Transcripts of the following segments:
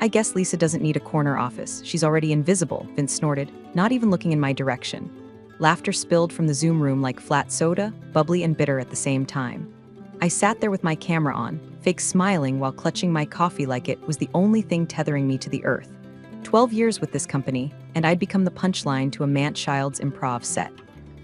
I guess Lisa doesn't need a corner office. She's already invisible, Vince snorted, not even looking in my direction. Laughter spilled from the Zoom room like flat soda, bubbly and bitter at the same time. I sat there with my camera on, fake smiling while clutching my coffee like it was the only thing tethering me to the earth. 12 years with this company, and I'd become the punchline to a man-child's improv set.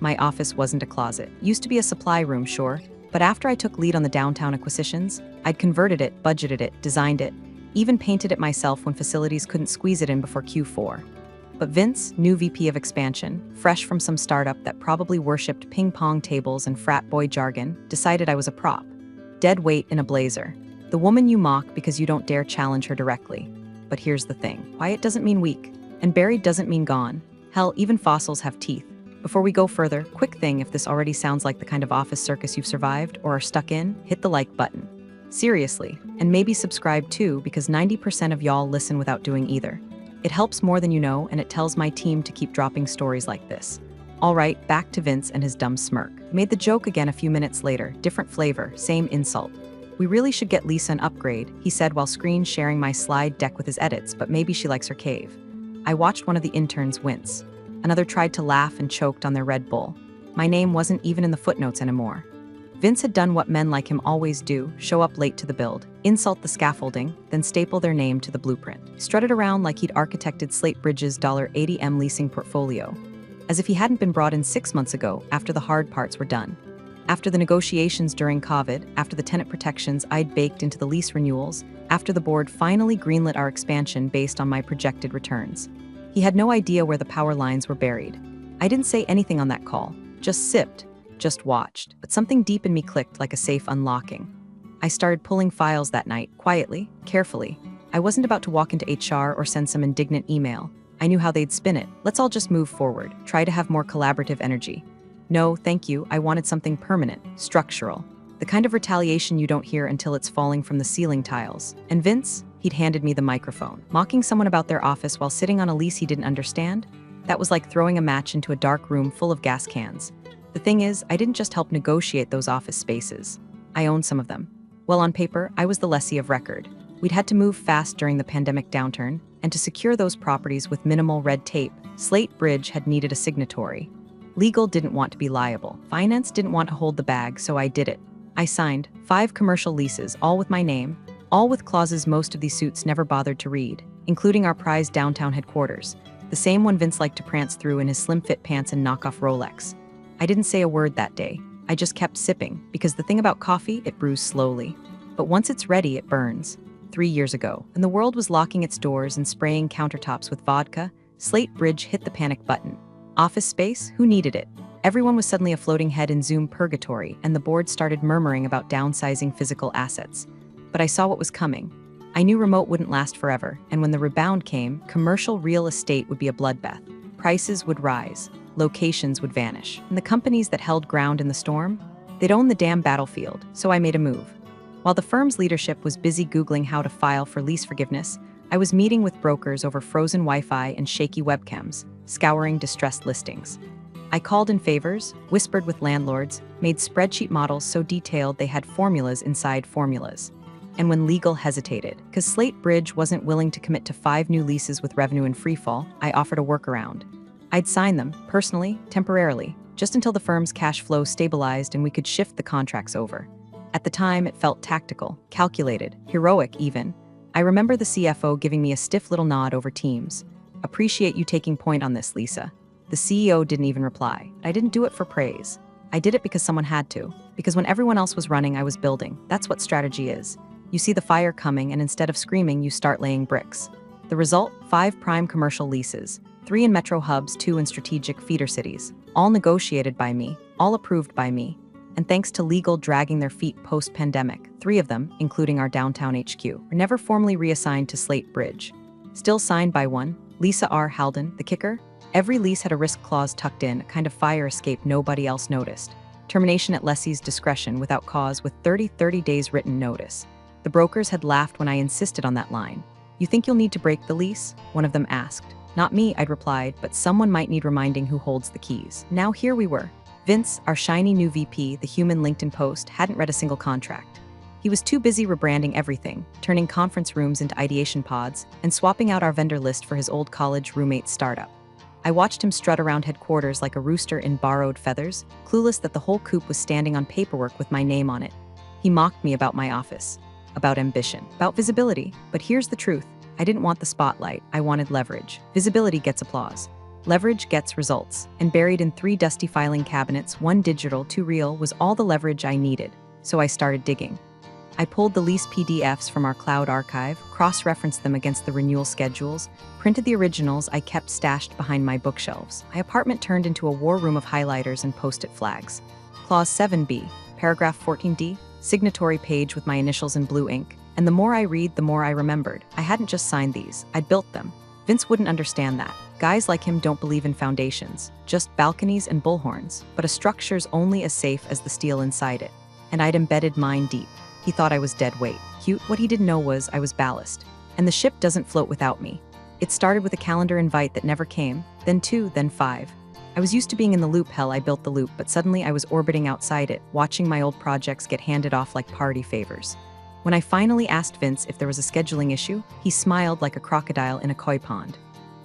My office wasn't a closet. Used to be a supply room, sure, but after I took lead on the downtown acquisitions, I'd converted it, budgeted it, designed it, even painted it myself when facilities couldn't squeeze it in before Q4. But Vince, new VP of expansion, fresh from some startup that probably worshipped ping-pong tables and frat boy jargon, decided I was a prop. Dead weight in a blazer. The woman you mock because you don't dare challenge her directly. But here's the thing. Quiet doesn't mean weak, and buried doesn't mean gone. Hell, even fossils have teeth. Before we go further, quick thing, if this already sounds like the kind of office circus you've survived or are stuck in, hit the like button. Seriously, and maybe subscribe too, because 90% of y'all listen without doing either. It helps more than you know, and it tells my team to keep dropping stories like this. All right, back to Vince and his dumb smirk. Made the joke again a few minutes later, different flavor, same insult. We really should get Lisa an upgrade, he said while screen sharing my slide deck with his edits, but maybe she likes her cave. I watched one of the interns wince. Another tried to laugh and choked on their Red Bull. My name wasn't even in the footnotes anymore. Vince had done what men like him always do, show up late to the build, insult the scaffolding, then staple their name to the blueprint. Strutted around like he'd architected Slate Bridges' $80M leasing portfolio. As if he hadn't been brought in 6 months ago after the hard parts were done. After the negotiations during COVID, after the tenant protections I'd baked into the lease renewals, after the board finally greenlit our expansion based on my projected returns. He had no idea where the power lines were buried. I didn't say anything on that call, just sipped, just watched, but something deep in me clicked like a safe unlocking. I started pulling files that night, quietly, carefully. I wasn't about to walk into HR or send some indignant email. I knew how they'd spin it. Let's all just move forward, try to have more collaborative energy. No, thank you, I wanted something permanent, structural. The kind of retaliation you don't hear until it's falling from the ceiling tiles. And Vince? He'd handed me the microphone. Mocking someone about their office while sitting on a lease he didn't understand? That was like throwing a match into a dark room full of gas cans. The thing is, I didn't just help negotiate those office spaces. I owned some of them. Well, on paper, I was the lessee of record. We'd had to move fast during the pandemic downturn, and to secure those properties with minimal red tape, Slate Bridge had needed a signatory. Legal didn't want to be liable. Finance didn't want to hold the bag, so I did it. I signed 5 commercial leases, all with my name, all with clauses most of these suits never bothered to read, including our prized downtown headquarters, the same one Vince liked to prance through in his slim-fit pants and knockoff Rolex. I didn't say a word that day. I just kept sipping, because the thing about coffee, it brews slowly. But once it's ready, it burns. 3 years ago, and the world was locking its doors and spraying countertops with vodka, Slate Bridge hit the panic button. Office space? Who needed it? Everyone was suddenly a floating head in Zoom purgatory, and the board started murmuring about downsizing physical assets. But I saw what was coming. I knew remote wouldn't last forever, and when the rebound came, commercial real estate would be a bloodbath. Prices would rise, locations would vanish, and the companies that held ground in the storm, they'd own the damn battlefield, so I made a move. While the firm's leadership was busy Googling how to file for lease forgiveness, I was meeting with brokers over frozen Wi-Fi and shaky webcams, scouring distressed listings. I called in favors, whispered with landlords, made spreadsheet models so detailed they had formulas inside formulas. And when legal hesitated, because Slate Bridge wasn't willing to commit to 5 new leases with revenue in freefall, I offered a workaround. I'd sign them, personally, temporarily, just until the firm's cash flow stabilized and we could shift the contracts over. At the time, it felt tactical, calculated, heroic even. I remember the CFO giving me a stiff little nod over Teams. Appreciate you taking point on this, Lisa. The CEO didn't even reply. I didn't do it for praise. I did it because someone had to. Because when everyone else was running, I was building. That's what strategy is. You see the fire coming, and instead of screaming, you start laying bricks. The result? 5 prime commercial leases. 3 in metro hubs, 2 in strategic feeder cities. All negotiated by me. All approved by me. And thanks to legal dragging their feet post-pandemic, 3 of them, including our downtown HQ, were never formally reassigned to Slate Bridge. Still signed by one, Lisa R. Halden, the kicker. Every lease had a risk clause tucked in, a kind of fire escape nobody else noticed. Termination at lessee's discretion without cause with 30 days written notice. The brokers had laughed when I insisted on that line. You think you'll need to break the lease? One of them asked. Not me, I'd replied, but someone might need reminding who holds the keys. Now here we were. Vince, our shiny new VP, the human LinkedIn post, hadn't read a single contract. He was too busy rebranding everything, turning conference rooms into ideation pods, and swapping out our vendor list for his old college roommate's startup. I watched him strut around headquarters like a rooster in borrowed feathers, clueless that the whole coop was standing on paperwork with my name on it. He mocked me about my office, about ambition, about visibility. But here's the truth. I didn't want the spotlight, I wanted leverage. Visibility gets applause. Leverage gets results. And buried in 3 dusty filing cabinets, 1 digital, 2 real, was all the leverage I needed. So I started digging. I pulled the lease PDFs from our cloud archive, cross-referenced them against the renewal schedules, printed the originals I kept stashed behind my bookshelves. My apartment turned into a war room of highlighters and post-it flags. Clause 7B, paragraph 14D, signatory page with my initials in blue ink. And the more I read, the more I remembered. I hadn't just signed these, I'd built them. Vince wouldn't understand that. Guys like him don't believe in foundations, just balconies and bullhorns, but a structure's only as safe as the steel inside it. And I'd embedded mine deep. He thought I was dead weight. Cute, what he didn't know was I was ballast. And the ship doesn't float without me. It started with a calendar invite that never came, then 2, then 5. I was used to being in the loop. Hell, I built the loop, but suddenly I was orbiting outside it, watching my old projects get handed off like party favors. When I finally asked Vince if there was a scheduling issue, he smiled like a crocodile in a koi pond.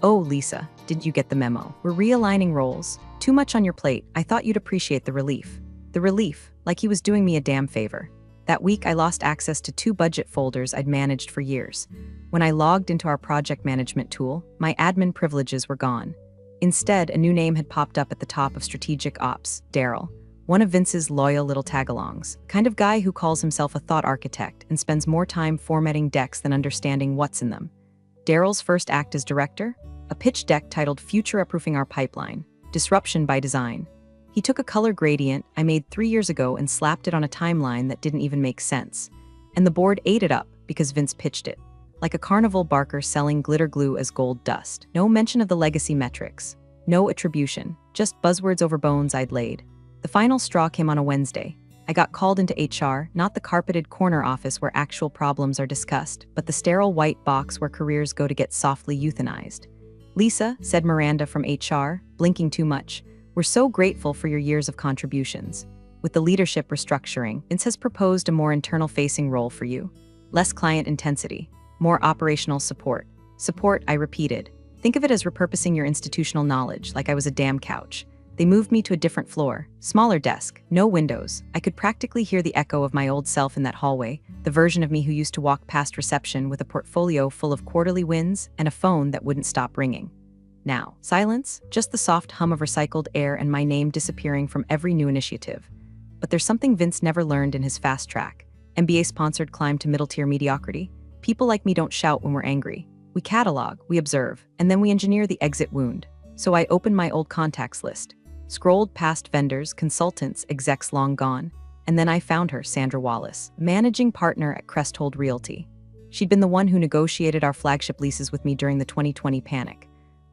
Oh, Lisa, did you get the memo? We're realigning roles. Too much on your plate. I thought you'd appreciate the relief. The relief, like he was doing me a damn favor. That week, I lost access to 2 budget folders I'd managed for years. When I logged into our project management tool, my admin privileges were gone. Instead, a new name had popped up at the top of Strategic Ops, Daryl, one of Vince's loyal little tagalongs, kind of guy who calls himself a thought architect and spends more time formatting decks than understanding what's in them. Daryl's first act as director? A pitch deck titled Future-Proofing Our Pipeline, Disruption by Design. He took a color gradient I made 3 years ago and slapped it on a timeline that didn't even make sense. And the board ate it up because Vince pitched it. Like a carnival barker selling glitter glue as gold dust. No mention of the legacy metrics. No attribution. Just buzzwords over bones I'd laid. The final straw came on a Wednesday. I got called into HR, not the carpeted corner office where actual problems are discussed, but the sterile white box where careers go to get softly euthanized. Lisa, said Miranda from HR, blinking too much, we're so grateful for your years of contributions. With the leadership restructuring, Vince has proposed a more internal-facing role for you. Less client intensity, more operational support. Support, I repeated. Think of it as repurposing your institutional knowledge, like I was a damn couch. They moved me to a different floor, smaller desk, no windows. I could practically hear the echo of my old self in that hallway, the version of me who used to walk past reception with a portfolio full of quarterly wins and a phone that wouldn't stop ringing. Now, silence, just the soft hum of recycled air and my name disappearing from every new initiative. But there's something Vince never learned in his fast track. MBA-sponsored climb to middle-tier mediocrity. People like me don't shout when we're angry. We catalog, we observe, and then we engineer the exit wound. So I opened my old contacts list, scrolled past vendors, consultants, execs long gone, and then I found her, Sandra Wallace, managing partner at Cresthold Realty. She'd been the one who negotiated our flagship leases with me during the 2020 panic.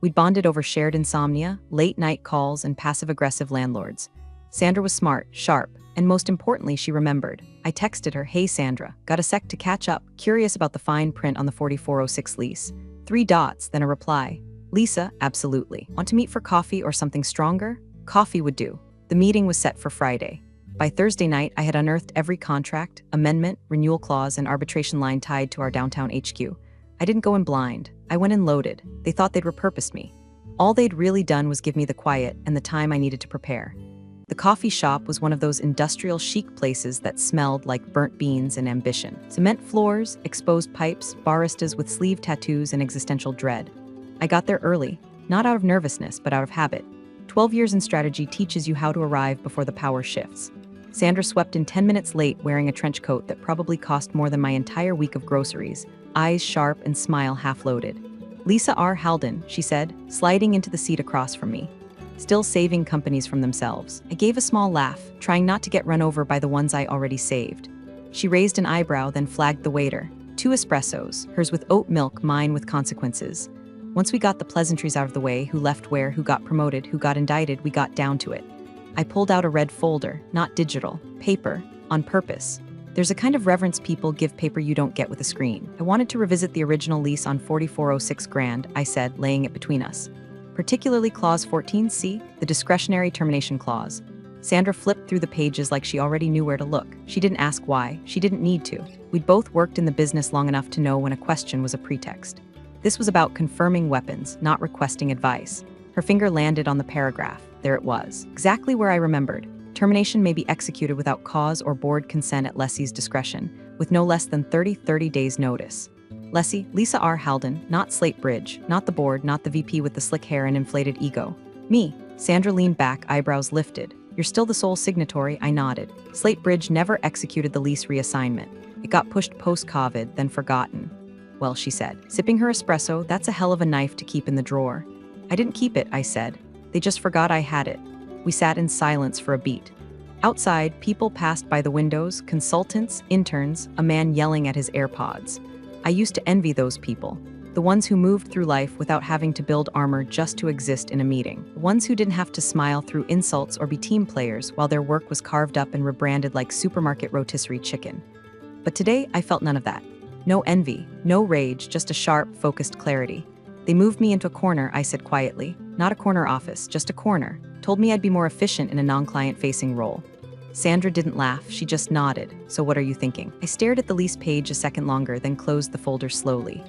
We'd bonded over shared insomnia, late-night calls, and passive-aggressive landlords. Sandra was smart, sharp, and most importantly, she remembered. I texted her, "Hey Sandra, got a sec to catch up, curious about the fine print on the 4406 lease." 3 dots, then a reply. "Lisa, absolutely. Want to meet for coffee or something stronger?" Coffee would do. The meeting was set for Friday. By Thursday night, I had unearthed every contract, amendment, renewal clause, and arbitration line tied to our downtown HQ. I didn't go in blind. I went in loaded. They thought they'd repurposed me. All they'd really done was give me the quiet and the time I needed to prepare. The coffee shop was one of those industrial chic places that smelled like burnt beans and ambition. Cement floors, exposed pipes, baristas with sleeve tattoos and existential dread. I got there early, not out of nervousness, but out of habit. 12 years in strategy teaches you how to arrive before the power shifts. Sandra swept in 10 minutes late wearing a trench coat that probably cost more than my entire week of groceries, eyes sharp and smile half-loaded. "Lisa R. Halden," she said, sliding into the seat across from me. Still saving companies from themselves. I gave a small laugh, trying not to get run over by the ones I already saved. She raised an eyebrow, then flagged the waiter. 2 espressos, hers with oat milk, mine with consequences. Once we got the pleasantries out of the way, who left where, who got promoted, who got indicted, we got down to it. I pulled out a red folder, not digital, paper, on purpose. There's a kind of reverence people give paper you don't get with a screen. I wanted to revisit the original lease on 4406 Grand, I said, laying it between us. Particularly Clause 14C, the discretionary termination clause. Sandra flipped through the pages like she already knew where to look. She didn't ask why. She didn't need to. We'd both worked in the business long enough to know when a question was a pretext. This was about confirming weapons, not requesting advice. Her finger landed on the paragraph. There it was, exactly where I remembered. Termination may be executed without cause or board consent at lessee's discretion, with no less than 30 days notice. Lessee, Lisa R. Halden, not Slate Bridge, not the board, not the VP with the slick hair and inflated ego. Me. Sandra leaned back, eyebrows lifted. You're still the sole signatory, I nodded. Slate Bridge never executed the lease reassignment. It got pushed post-COVID, then forgotten. Well, she said, sipping her espresso, that's a hell of a knife to keep in the drawer. I didn't keep it, I said. They just forgot I had it. We sat in silence for a beat. Outside, people passed by the windows, consultants, interns, a man yelling at his AirPods. I used to envy those people. The ones who moved through life without having to build armor just to exist in a meeting. The ones who didn't have to smile through insults or be team players while their work was carved up and rebranded like supermarket rotisserie chicken. But today, I felt none of that. No envy, no rage, just a sharp, focused clarity. They moved me into a corner, I said quietly. Not a corner office, just a corner. Told me I'd be more efficient in a non-client-facing role. Sandra didn't laugh, she just nodded. So what are you thinking? I stared at the lease page a second longer, then closed the folder slowly.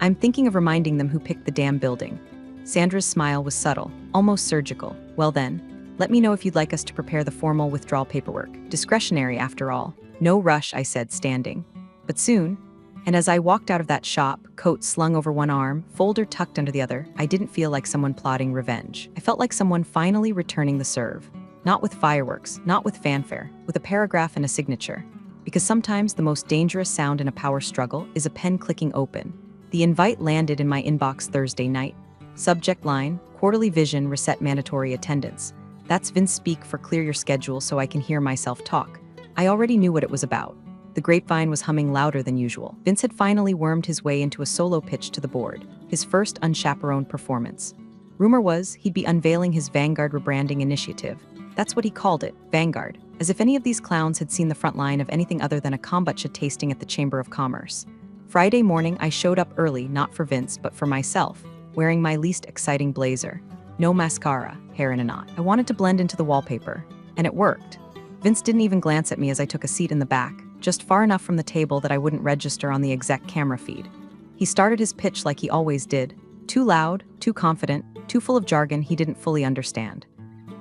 I'm thinking of reminding them who picked the damn building. Sandra's smile was subtle, almost surgical. Well then, let me know if you'd like us to prepare the formal withdrawal paperwork. Discretionary, after all. No rush, I said, standing. But soon. And as I walked out of that shop, coat slung over one arm, folder tucked under the other, I didn't feel like someone plotting revenge. I felt like someone finally returning the serve. Not with fireworks, not with fanfare, with a paragraph and a signature. Because sometimes the most dangerous sound in a power struggle is a pen clicking open. The invite landed in my inbox Thursday night. Subject line, quarterly vision, reset mandatory attendance. That's Vince speak for clear your schedule so I can hear myself talk. I already knew what it was about. The grapevine was humming louder than usual. Vince had finally wormed his way into a solo pitch to the board, his first unchaperoned performance. Rumor was he'd be unveiling his Vanguard rebranding initiative. That's what he called it, Vanguard, as if any of these clowns had seen the front line of anything other than a kombucha tasting at the Chamber of Commerce. Friday morning, I showed up early, not for Vince, but for myself, wearing my least exciting blazer. No mascara, hair in a knot. I wanted to blend into the wallpaper, and it worked. Vince didn't even glance at me as I took a seat in the back, just far enough from the table that I wouldn't register on the exec camera feed. He started his pitch like he always did, too loud, too confident, too full of jargon he didn't fully understand.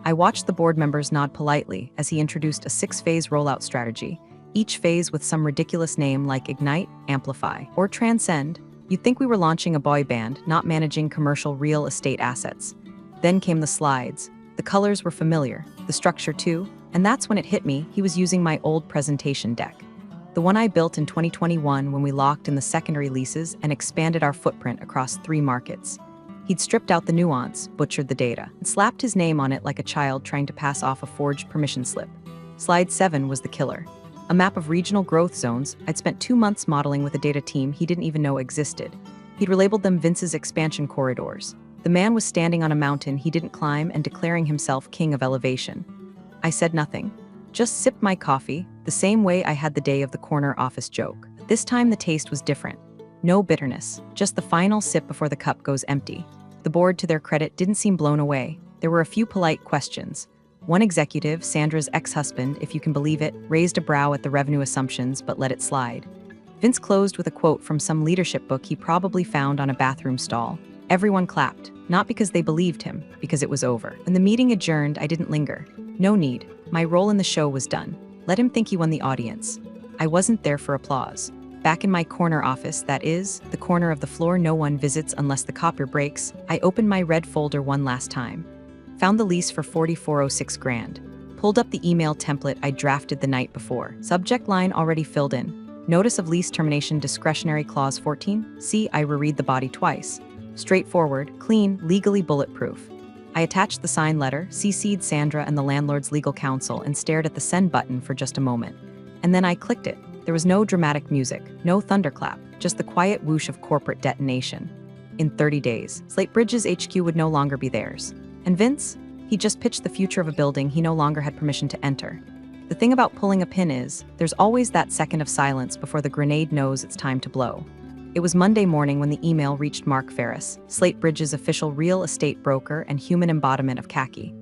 I watched the board members nod politely as he introduced a 6-phase rollout strategy, each phase with some ridiculous name like Ignite, Amplify, or Transcend. You'd think we were launching a boy band, not managing commercial real estate assets. Then came the slides. The colors were familiar, the structure too, and that's when it hit me he was using my old presentation deck. The one I built in 2021 when we locked in the secondary leases and expanded our footprint across 3 markets. He'd stripped out the nuance, butchered the data, and slapped his name on it like a child trying to pass off a forged permission slip. Slide 7 was the killer. A map of regional growth zones I'd spent 2 months modeling with a data team he didn't even know existed. He'd relabeled them Vince's expansion corridors. The man was standing on a mountain he didn't climb and declaring himself king of elevation. I said nothing. Just sipped my coffee, the same way I had the day of the corner office joke. This time the taste was different. No bitterness, just the final sip before the cup goes empty. The board, to their credit, didn't seem blown away. There were a few polite questions. One executive, Sandra's ex-husband, if you can believe it, raised a brow at the revenue assumptions but let it slide. Vince closed with a quote from some leadership book he probably found on a bathroom stall. Everyone clapped, not because they believed him, because it was over. When the meeting adjourned, I didn't linger. No need. My role in the show was done. Let him think he won the audience. I wasn't there for applause. Back in my corner office, that is, the corner of the floor no one visits unless the copier breaks, I opened my red folder one last time. Found the lease for $4406 grand. Pulled up the email template I drafted the night before. Subject line already filled in. Notice of lease termination discretionary clause 14. See, I reread the body twice. Straightforward, clean, legally bulletproof. I attached the signed letter, CC'd Sandra and the landlord's legal counsel, and stared at the send button for just a moment. And then I clicked it. There was no dramatic music, no thunderclap, just the quiet whoosh of corporate detonation. In 30 days, Slate Bridge's HQ would no longer be theirs. And Vince? He just pitched the future of a building he no longer had permission to enter. The thing about pulling a pin is, there's always that second of silence before the grenade knows it's time to blow. It was Monday morning when the email reached Mark Ferris, Slate Bridge's official real estate broker and human embodiment of khaki.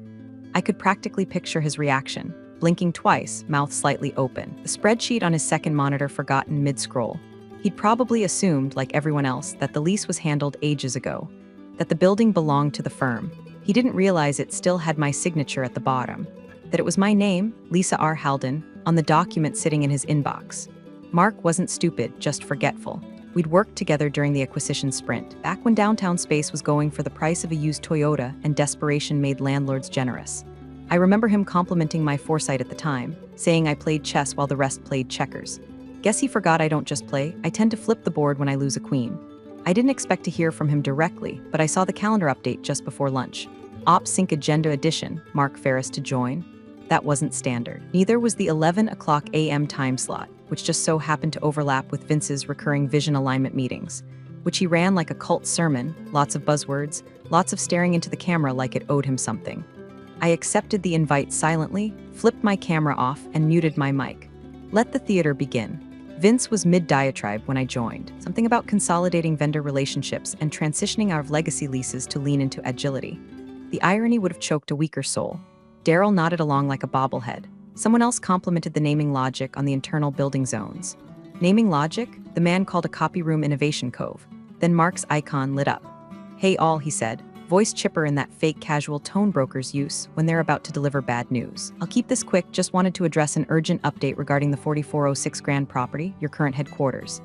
I could practically picture his reaction, blinking twice, mouth slightly open. The spreadsheet on his second monitor forgotten mid-scroll. He'd probably assumed, like everyone else, that the lease was handled ages ago, that the building belonged to the firm. He didn't realize it still had my signature at the bottom, that it was my name, Lisa R. Halden, on the document sitting in his inbox. Mark wasn't stupid, just forgetful. We'd worked together during the acquisition sprint, back when downtown space was going for the price of a used Toyota and desperation made landlords generous. I remember him complimenting my foresight at the time, saying I played chess while the rest played checkers. Guess he forgot I don't just play, I tend to flip the board when I lose a queen. I didn't expect to hear from him directly, but I saw the calendar update just before lunch. Op Sync Agenda Edition, Mark Ferris to join. That wasn't standard. Neither was the 11 o'clock a.m. time slot, which just so happened to overlap with Vince's recurring vision alignment meetings, which he ran like a cult sermon, lots of buzzwords, lots of staring into the camera like it owed him something. I accepted the invite silently, flipped my camera off, and muted my mic. Let the theater begin. Vince was mid-diatribe when I joined, something about consolidating vendor relationships and transitioning out of legacy leases to lean into agility. The irony would have choked a weaker soul. Daryl nodded along like a bobblehead. Someone else complimented the naming logic on the internal building zones. Naming logic? The man called a copy room Innovation Cove. Then Mark's icon lit up. Hey all, he said, voice chipper in that fake casual tone brokers use when they're about to deliver bad news. I'll keep this quick, just wanted to address an urgent update regarding the 4406 Grand property, your current headquarters.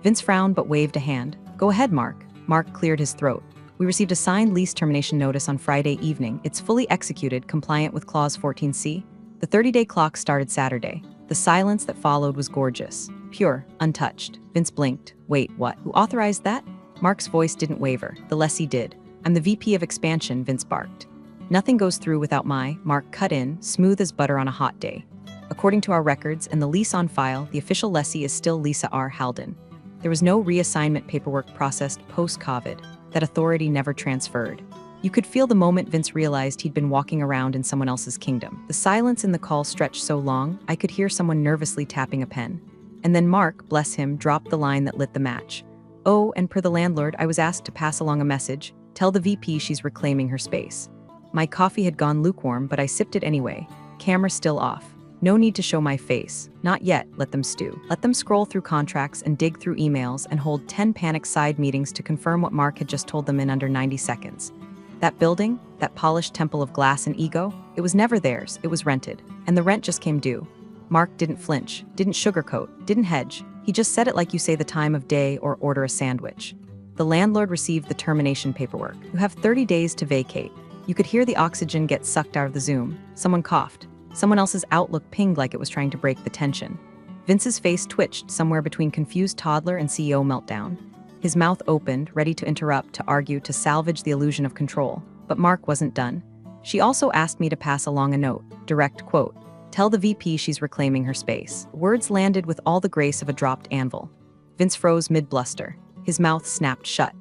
Vince frowned but waved a hand. Go ahead, Mark. Mark cleared his throat. We received a signed lease termination notice on Friday evening. It's fully executed, compliant with Clause 14C. The 30-day clock started Saturday. The silence that followed was gorgeous. Pure, untouched. Vince blinked. Wait, what? Who authorized that? Mark's voice didn't waver. The lessee did. I'm the VP of expansion, Vince barked. Nothing goes through without Mark cut in, smooth as butter on a hot day. According to our records and the lease on file, the official lessee is still Lisa R. Halden. There was no reassignment paperwork processed post-COVID. That authority never transferred. You could feel the moment Vince realized he'd been walking around in someone else's kingdom. The silence in the call stretched so long, I could hear someone nervously tapping a pen. And then Mark, bless him, dropped the line that lit the match. Oh, and per the landlord, I was asked to pass along a message. Tell the VP she's reclaiming her space. My coffee had gone lukewarm, but I sipped it anyway. Camera still off. No need to show my face. Not yet, let them stew. Let them scroll through contracts and dig through emails and hold 10 panic side meetings to confirm what Mark had just told them in under 90 seconds. That building, that polished temple of glass and ego, it was never theirs, it was rented. And the rent just came due. Mark didn't flinch, didn't sugarcoat, didn't hedge. He just said it like you say the time of day or order a sandwich. The landlord received the termination paperwork. You have 30 days to vacate. You could hear the oxygen get sucked out of the Zoom. Someone coughed. Someone else's Outlook pinged like it was trying to break the tension. Vince's face twitched somewhere between confused toddler and CEO meltdown. His mouth opened, ready to interrupt, to argue, to salvage the illusion of control. But Mark wasn't done. She also asked me to pass along a note, direct quote, tell the VP she's reclaiming her space. Words landed with all the grace of a dropped anvil. Vince froze mid-bluster. His mouth snapped shut.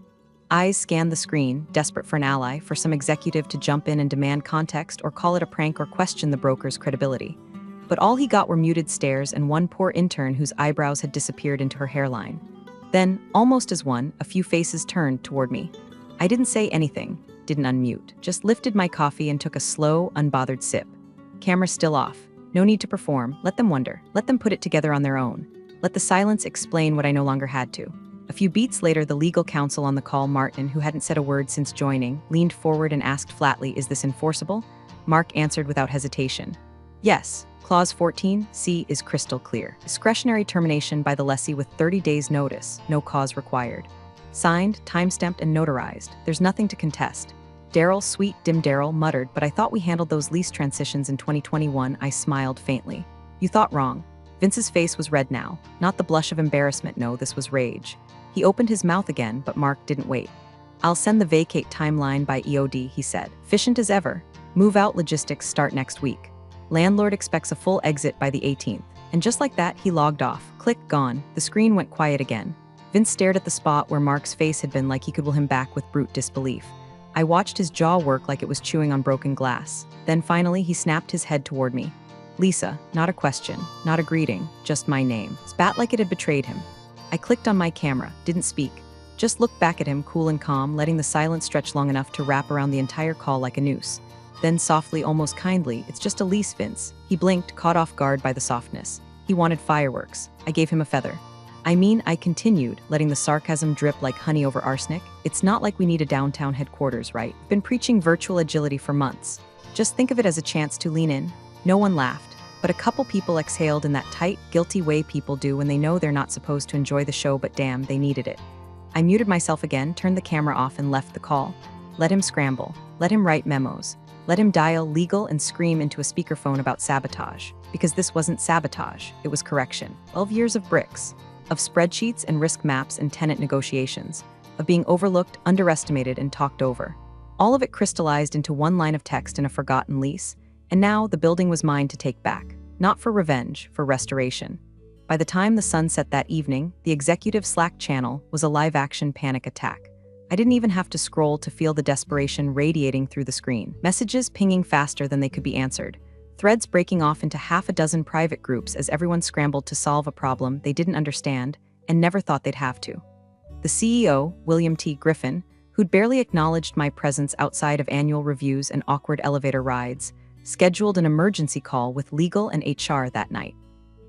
Eyes scanned the screen, desperate for an ally, for some executive to jump in and demand context or call it a prank or question the broker's credibility. But all he got were muted stares and one poor intern whose eyebrows had disappeared into her hairline. Then, almost as one, a few faces turned toward me. I didn't say anything, didn't unmute, just lifted my coffee and took a slow, unbothered sip. Camera still off. No need to perform. Let them wonder. Let them put it together on their own. Let the silence explain what I no longer had to. A few beats later, the legal counsel on the call, Martin, who hadn't said a word since joining, leaned forward and asked flatly, is this enforceable? Mark answered without hesitation. Yes, Clause 14C is crystal clear. Discretionary termination by the lessee with 30 days notice, no cause required. Signed, time-stamped, and notarized. There's nothing to contest. Daryl, sweet, dim Daryl, muttered, but I thought we handled those lease transitions in 2021. I smiled faintly. You thought wrong. Vince's face was red now. Not the blush of embarrassment, no, this was rage. He opened his mouth again, but Mark didn't wait. I'll send the vacate timeline by EOD, he said. Efficient as ever. Move-out logistics start next week. Landlord expects a full exit by the 18th. And just like that, he logged off. Click, gone. The screen went quiet again. Vince stared at the spot where Mark's face had been like he could will him back with brute disbelief. I watched his jaw work like it was chewing on broken glass. Then finally, he snapped his head toward me. Lisa, not a question, not a greeting, just my name. Spat like it had betrayed him. I clicked on my camera, didn't speak. Just looked back at him, cool and calm, letting the silence stretch long enough to wrap around the entire call like a noose. Then softly, almost kindly, "It's just a lease, Vince." He blinked, caught off guard by the softness. He wanted fireworks. I gave him a feather. I continued, letting the sarcasm drip like honey over arsenic. "It's not like we need a downtown headquarters, right? Been preaching virtual agility for months. Just think of it as a chance to lean in." No one laughed, but a couple people exhaled in that tight, guilty way people do when they know they're not supposed to enjoy the show, but damn, they needed it. I muted myself again, turned the camera off, and left the call. Let him scramble. Let him write memos. Let him dial legal and scream into a speakerphone about sabotage. Because this wasn't sabotage, it was correction. 12 years of bricks. Of spreadsheets and risk maps and tenant negotiations. Of being overlooked, underestimated, and talked over. All of it crystallized into one line of text in a forgotten lease. And now the building was mine to take back. Not for revenge, for restoration. By the time the sun set that evening, the executive Slack channel was a live-action panic attack. I didn't even have to scroll to feel the desperation radiating through the screen. Messages pinging faster than they could be answered. Threads breaking off into half a dozen private groups as everyone scrambled to solve a problem they didn't understand and never thought they'd have to. The CEO, William T. Griffin, who'd barely acknowledged my presence outside of annual reviews and awkward elevator rides, scheduled an emergency call with legal and HR that night.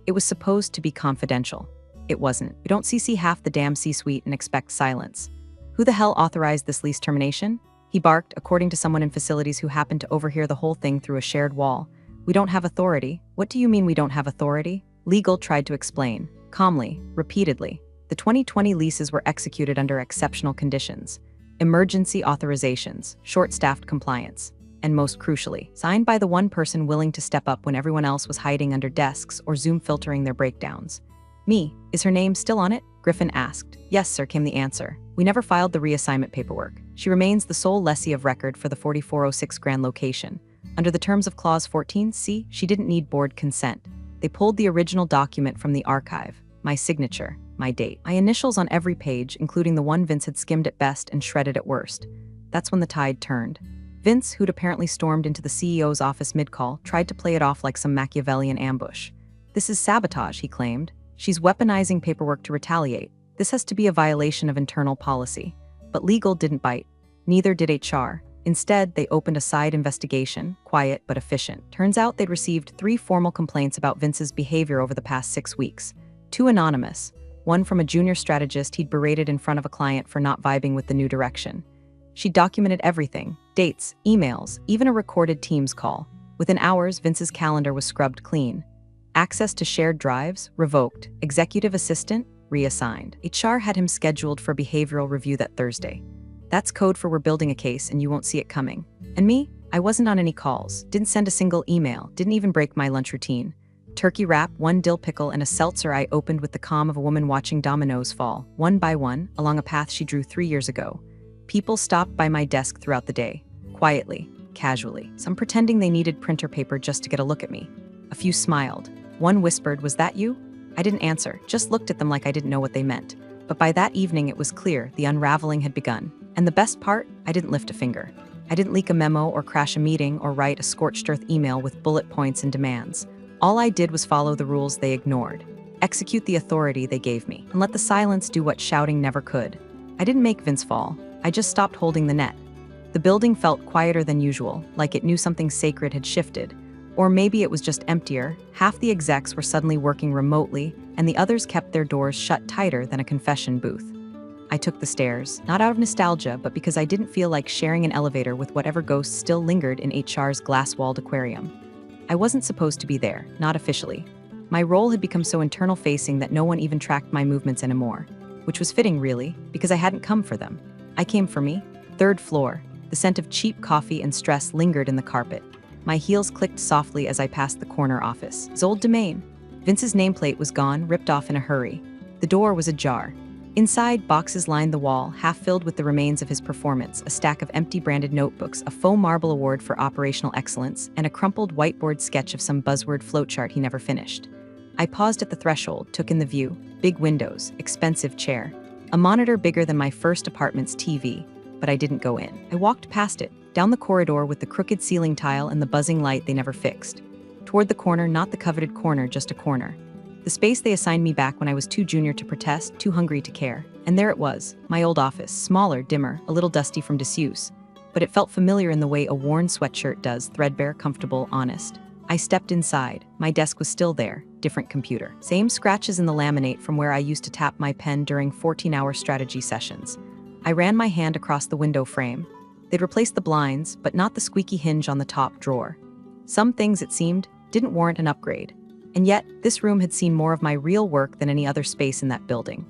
It was supposed to be confidential. It wasn't. You don't CC half the damn C-suite and expect silence. Who the hell authorized this lease termination? He barked, according to someone in facilities who happened to overhear the whole thing through a shared wall. We don't have authority. What do you mean we don't have authority? Legal tried to explain, calmly, repeatedly. The 2020 leases were executed under exceptional conditions. Emergency authorizations, short-staffed compliance, and most crucially, signed by the one person willing to step up when everyone else was hiding under desks or Zoom filtering their breakdowns. Me. Is her name still on it? Griffin asked. Yes, sir, came the answer. We never filed the reassignment paperwork. She remains the sole lessee of record for the 4406 Grand location. Under the terms of Clause 14C, she didn't need board consent. They pulled the original document from the archive. My signature, my date, my initials on every page, including the one Vince had skimmed at best and shredded at worst. That's when the tide turned. Vince, who'd apparently stormed into the CEO's office mid-call, tried to play it off like some Machiavellian ambush. This is sabotage, he claimed. She's weaponizing paperwork to retaliate. This has to be a violation of internal policy. But legal didn't bite. Neither did HR. Instead, they opened a side investigation, quiet but efficient. Turns out they'd received 3 formal complaints about Vince's behavior over the past 6 weeks. 2 anonymous. One from a junior strategist he'd berated in front of a client for not vibing with the new direction. She documented everything. Dates, emails, even a recorded Teams call. Within hours, Vince's calendar was scrubbed clean. Access to shared drives, revoked. Executive assistant, reassigned. HR had him scheduled for behavioral review that Thursday. That's code for we're building a case and you won't see it coming. And me? I wasn't on any calls, didn't send a single email, didn't even break my lunch routine. Turkey wrap, 1 dill pickle, and a seltzer I opened with the calm of a woman watching dominoes fall, one by one, along a path she drew 3 years ago. People stopped by my desk throughout the day. Quietly, casually, some pretending they needed printer paper just to get a look at me. A few smiled. One whispered, "Was that you?" I didn't answer, just looked at them like I didn't know what they meant. But by that evening it was clear the unraveling had begun. And the best part, I didn't lift a finger. I didn't leak a memo or crash a meeting or write a scorched earth email with bullet points and demands. All I did was follow the rules they ignored, execute the authority they gave me, and let the silence do what shouting never could. I didn't make Vince fall, I just stopped holding the net. The building felt quieter than usual, like it knew something sacred had shifted. Or maybe it was just emptier. Half the execs were suddenly working remotely, and the others kept their doors shut tighter than a confession booth. I took the stairs, not out of nostalgia, but because I didn't feel like sharing an elevator with whatever ghosts still lingered in HR's glass-walled aquarium. I wasn't supposed to be there, not officially. My role had become so internal-facing that no one even tracked my movements anymore, which was fitting, really, because I hadn't come for them. I came for me. 3rd floor. The scent of cheap coffee and stress lingered in the carpet. My heels clicked softly as I passed the corner office. Zold Domain. Vince's nameplate was gone, ripped off in a hurry. The door was ajar. Inside, boxes lined the wall, half filled with the remains of his performance, a stack of empty branded notebooks, a faux marble award for operational excellence, and a crumpled whiteboard sketch of some buzzword flowchart he never finished. I paused at the threshold, took in the view. Big windows, expensive chair. A monitor bigger than my first apartment's TV, but I didn't go in. I walked past it, down the corridor with the crooked ceiling tile and the buzzing light they never fixed. Toward the corner, not the coveted corner, just a corner. The space they assigned me back when I was too junior to protest, too hungry to care. And there it was, my old office, smaller, dimmer, a little dusty from disuse. but it felt familiar in the way a worn sweatshirt does, threadbare, comfortable, honest. I stepped inside. My desk was still there, different computer. Same scratches in the laminate from where I used to tap my pen during 14-hour strategy sessions. I ran my hand across the window frame. They'd replaced the blinds, but not the squeaky hinge on the top drawer. Some things, it seemed, didn't warrant an upgrade. And yet, this room had seen more of my real work than any other space in that building.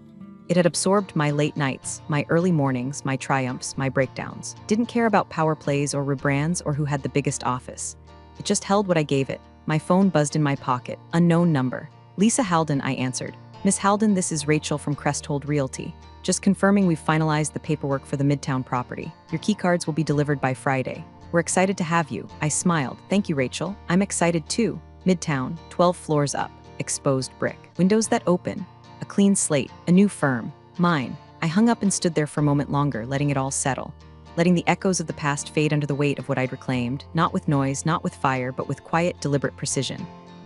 It had absorbed my late nights, my early mornings, my triumphs, my breakdowns. Didn't care about power plays or rebrands or who had the biggest office. It just held what I gave it. My phone buzzed in my pocket. Unknown number. Lisa Halden, I answered. Miss Halden, this is Rachel from Cresthold Realty. Just confirming we've finalized the paperwork for the Midtown property. Your keycards will be delivered by Friday. We're excited to have you. I smiled. Thank you, Rachel. I'm excited too. Midtown, 12 floors up. Exposed brick. Windows that open. A clean slate, a new firm, mine. I hung up and stood there for a moment longer, letting it all settle, letting the echoes of the past fade under the weight of what I'd reclaimed, not with noise, not with fire, but with quiet, deliberate precision.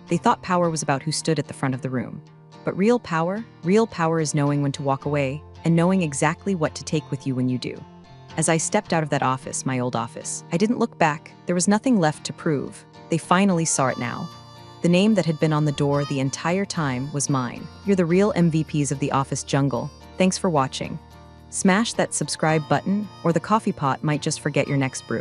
They thought power was about who stood at the front of the room. But real power is knowing when to walk away and knowing exactly what to take with you when you do. As I stepped out of that office, my old office, I didn't look back. There was nothing left to prove. They finally saw it now. The name that had been on the door the entire time was mine. You're the real MVPs of the office jungle. Thanks for watching. Smash that subscribe button, or the coffee pot might just forget your next brew.